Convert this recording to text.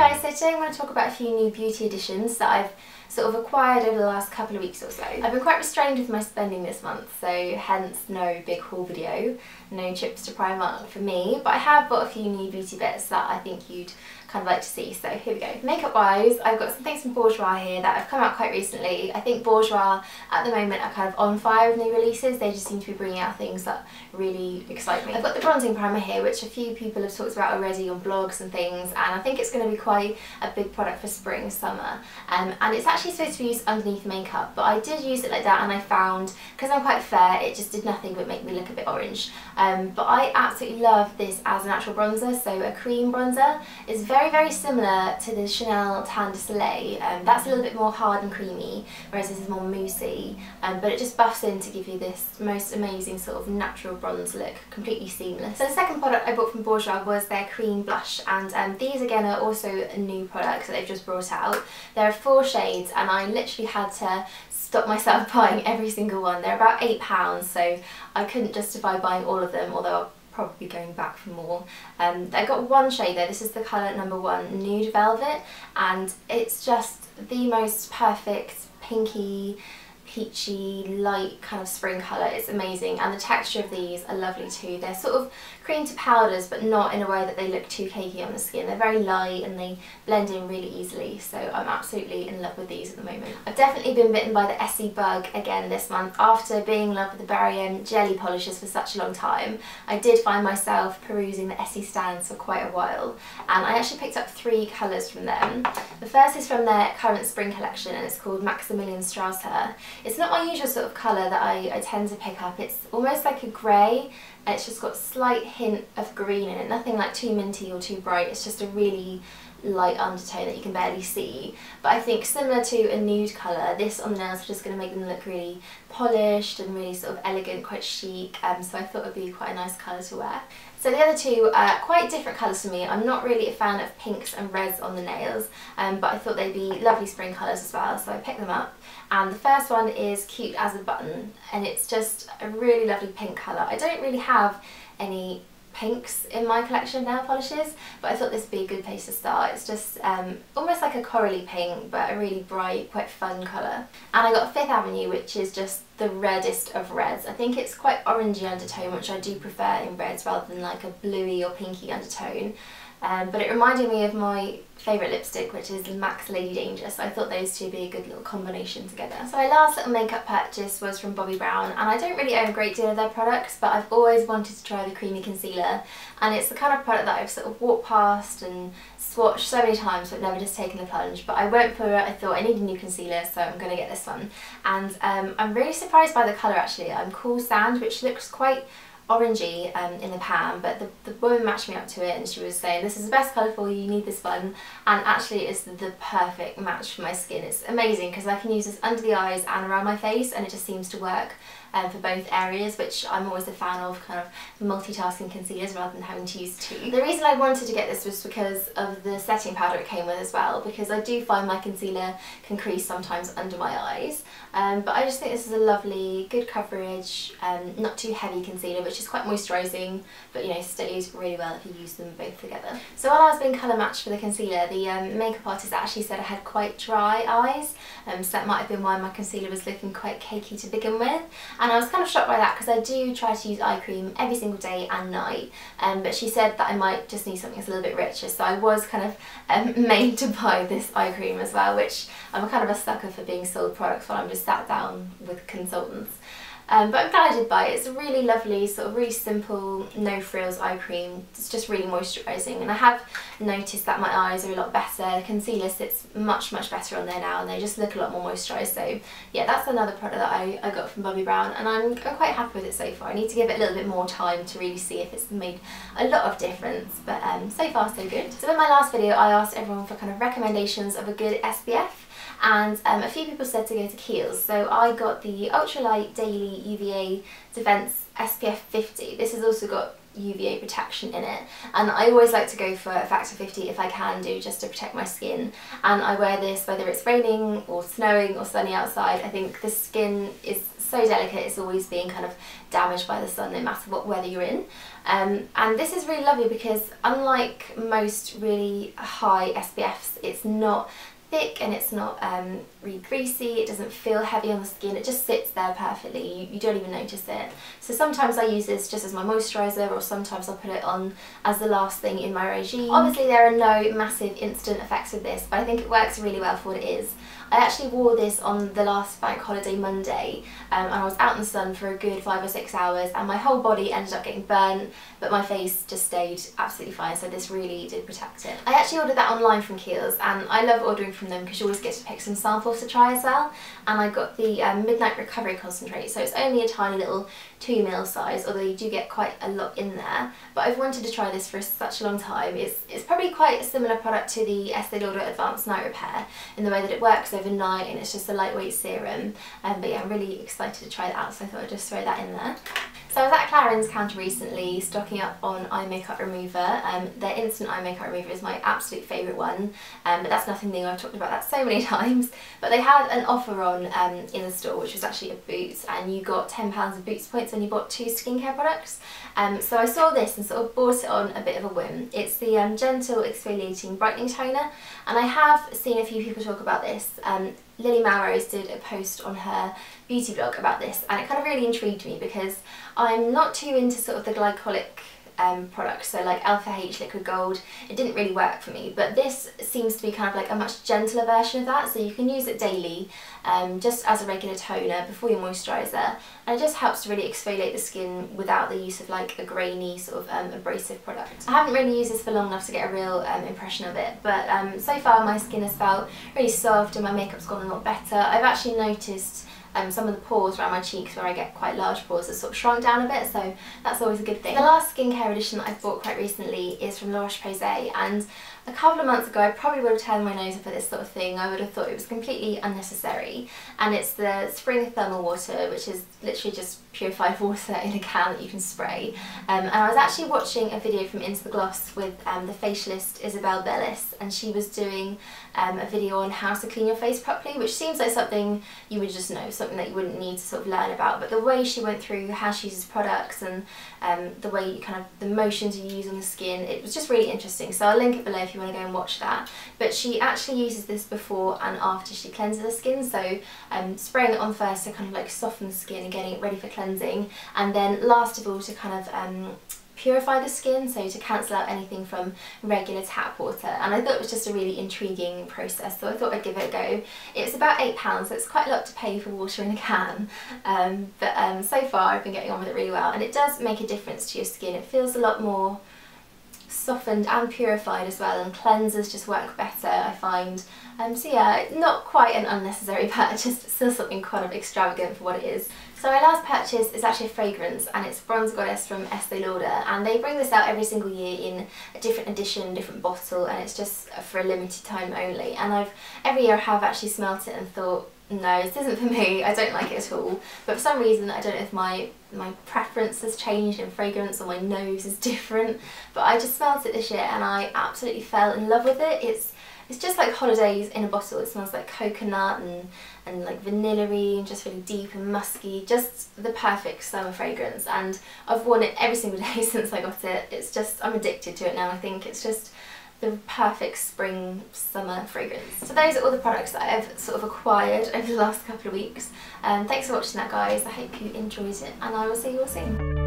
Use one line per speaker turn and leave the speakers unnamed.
guys, so today I'm going to talk about a few new beauty additions that I've sort of acquired over the last couple of weeks or so. I've been quite restrained with my spending this month, so hence no big haul video, no trips to Primark for me, but I have bought a few new beauty bits that I think you'd kind of like to see, so here we go. Makeup wise, I've got some things from Bourjois here that have come out quite recently. I think Bourjois at the moment are kind of on fire with new releases. They just seem to be bringing out things that really excite me. I've got the bronzing primer here, which a few people have talked about already on blogs and things, and I think it's going to be quite a big product for spring, summer, and it's actually supposed to be used underneath makeup, but I did use it like that and I found, because I'm quite fair, it just did nothing but make me look a bit orange. But I absolutely love this as an actual bronzer, so a cream bronzer. It's very similar to the Chanel Teint de Soleil. That's a little bit more hard and creamy, whereas this is more moussey, but it just buffs in to give you this most amazing sort of natural bronze look, completely seamless. So the second product I bought from Bourjois was their cream blush, and these again are also a new product that they've just brought out. There are 4 shades and I literally had to stop myself buying every single one. They're about £8, so I couldn't justify buying all of them, although I'll probably be going back for more. I got one shade though. This is the colour number 1, Nude Velvet, and it's just the most perfect pinky, peachy, light kind of spring colour. It's amazing, and the texture of these are lovely too. They're sort of cream to powders, but not in a way that they look too cakey on the skin. They're very light and they blend in really easily, so I'm absolutely in love with these at the moment. I've definitely been bitten by the Este bug again this month. After being in love with the Barry jelly polishes for such a long time, I did find myself perusing the Este stands for quite a while, and I actually picked up 3 colours from them. The first is from their current spring collection and it's called Maximilian Strasser. It's not my usual sort of colour that I tend to pick up. It's almost like a grey, and it's just got a slight hint of green in it, nothing like too minty or too bright. It's just a really light undertone that you can barely see. But I think similar to a nude colour, this on the nails is just going to make them look really polished and really sort of elegant, quite chic, so I thought it would be quite a nice colour to wear. So the other 2 are quite different colours for me. I'm not really a fan of pinks and reds on the nails, but I thought they'd be lovely spring colours as well, so I picked them up. And the first one is Cute as a Button, and it's just a really lovely pink colour. I don't really have any pinks in my collection of nail polishes, but I thought this would be a good place to start. It's just almost like a corally pink, but a really bright, quite fun colour. And I got Fifth Avenue, which is just the reddest of reds. I think it's quite orangey undertone, which I do prefer in reds rather than like a bluey or pinky undertone. But it reminded me of my favourite lipstick, which is Max Lady Danger, so I thought those two would be a good little combination together. So my last little makeup purchase was from Bobbi Brown, and I don't really own a great deal of their products, but I've always wanted to try the creamy concealer, and it's the kind of product that I've sort of walked past and swatched so many times but never just taken the plunge. But I went for it, I thought I need a new concealer, so I'm going to get this one. And I'm really surprised by the colour actually. I'm Cool Sand, which looks quite orangey in the pan, but the woman matched me up to it and she was saying this is the best colour for you, you need this one, and actually it's the perfect match for my skin. It's amazing because I can use this under the eyes and around my face, and it just seems to work for both areas, which I'm always a fan of, kind of multitasking concealers rather than having to use 2. The reason I wanted to get this was because of the setting powder it came with as well, because I do find my concealer can crease sometimes under my eyes, but I just think this is a lovely, good coverage, not too heavy concealer, which is quite moisturising, but you know, stays really well if you use them both together. So while I was being colour matched for the concealer, the makeup artist actually said I had quite dry eyes, so that might have been why my concealer was looking quite cakey to begin with. And I was kind of shocked by that because I do try to use eye cream every single day and night, but she said that I might just need something that's a little bit richer, so I was kind of made to buy this eye cream as well, which I'm kind of a sucker for being sold products while I'm just sat down with consultants. But I'm glad I did buy it. It's a really lovely, sort of really simple, no frills eye cream. It's just really moisturising, and I have noticed that my eyes are a lot better. The concealer sits much better on there now, and they just look a lot more moisturised. So yeah, that's another product that I got from Bobbi Brown, and I'm quite happy with it so far. I need to give it a little bit more time to really see if it's made a lot of difference, but so far so good. So in my last video I asked everyone for kind of recommendations of a good SPF, and a few people said to go to Kiehls, so I got the Ultralight Daily UVA Defense SPF 50. This has also got UVA protection in it, and I always like to go for a factor 50 if I can do, just to protect my skin. And I wear this whether it's raining or snowing or sunny outside. I think the skin is so delicate, it's always being kind of damaged by the sun no matter what weather you're in. And this is really lovely because unlike most really high SPFs, it's not thick and it's not really greasy, it doesn't feel heavy on the skin, it just sits there perfectly, you don't even notice it. So sometimes I use this just as my moisturiser, or sometimes I'll put it on as the last thing in my regime. Obviously there are no massive instant effects with this, but I think it works really well for what it is. I actually wore this on the last bank holiday Monday, and I was out in the sun for a good 5 or 6 hours, and my whole body ended up getting burnt, but my face just stayed absolutely fine, so this really did protect it. I actually ordered that online from Kiehls, and I love ordering from them because you always get to pick some samples to try as well. And I got the Midnight Recovery Concentrate, so it's only a tiny little 2ml size, although you do get quite a lot in there. But I've wanted to try this for such a long time. It's probably quite a similar product to the Este Lauder Advanced Night Repair in the way that it works overnight and it's just a lightweight serum. But yeah, I'm really excited to try that out, so I thought I'd just throw that in there. So I was at Clarins counter recently stocking up on eye makeup remover. Their instant eye makeup remover is my absolute favourite one, but that's nothing new, I've talked about that so many times. But they had an offer on in the store, which was actually a Boots, and you got £10 of Boots points when you bought 2 skincare products. So I saw this and sort of bought it on a bit of a whim. It's the Gentle Exfoliating Brightening Toner, and I have seen a few people talk about this. Lily Melrose did a post on her beauty blog about this, and it kind of really intrigued me because I'm not too into sort of the glycolic products, so like Alpha H Liquid Gold, it didn't really work for me, but this seems to be kind of like a much gentler version of that, so you can use it daily just as a regular toner before your moisturiser, and it just helps to really exfoliate the skin without the use of like a grainy sort of abrasive product. I haven't really used this for long enough to get a real impression of it, but so far my skin has felt really soft and my makeup's gone a lot better. I've actually noticed some of the pores around my cheeks where I get quite large pores have sort of shrunk down a bit, so that's always a good thing. The last skincare edition that I've bought quite recently is from Roche-Posay, and a couple of months ago I probably would have turned my nose up at this sort of thing. I would have thought it was completely unnecessary, and it's the Spring Thermal Water, which is literally just purified water in a can that you can spray. And I was actually watching a video from Into the Gloss with the facialist Isabel Bellis, and she was doing a video on how to clean your face properly, which seems like something you would just know, something that you wouldn't need to sort of learn about, but the way she went through how she uses products and the way you kind of, the motions you use on the skin, it was just really interesting. So I'll link it below if you want to go and watch that. But she actually uses this before and after she cleanses the skin, so spraying it on first to kind of like soften the skin and getting it ready for cleansing, and then last of all to kind of purify the skin, so to cancel out anything from regular tap water. And I thought it was just a really intriguing process, so I thought I'd give it a go. It's about £8, so it's quite a lot to pay for water in a can, but so far I've been getting on with it really well, and it does make a difference to your skin. It feels a lot more softened and purified as well, and cleansers just work better, I find. So yeah, not quite an unnecessary purchase, but still something kind of extravagant for what it is. So my last purchase is actually a fragrance, and it's Bronze Goddess from Este Lauder, and they bring this out every single year in a different edition, different bottle, and it's just for a limited time only. And every year I have actually smelt it and thought, no, this isn't for me, I don't like it at all. But for some reason, I don't know if my preference has changed in fragrance or my nose is different, but I just smelt it this year and I absolutely fell in love with it. It's just like holidays in a bottle. It smells like coconut and like vanilla-y and just really deep and musky. Just the perfect summer fragrance, and I've worn it every single day since I got it. It's just, I'm addicted to it now. I think it's just the perfect spring summer fragrance. So those are all the products that I've sort of acquired over the last couple of weeks. Thanks for watching that, guys. I hope you enjoyed it, and I will see you all soon.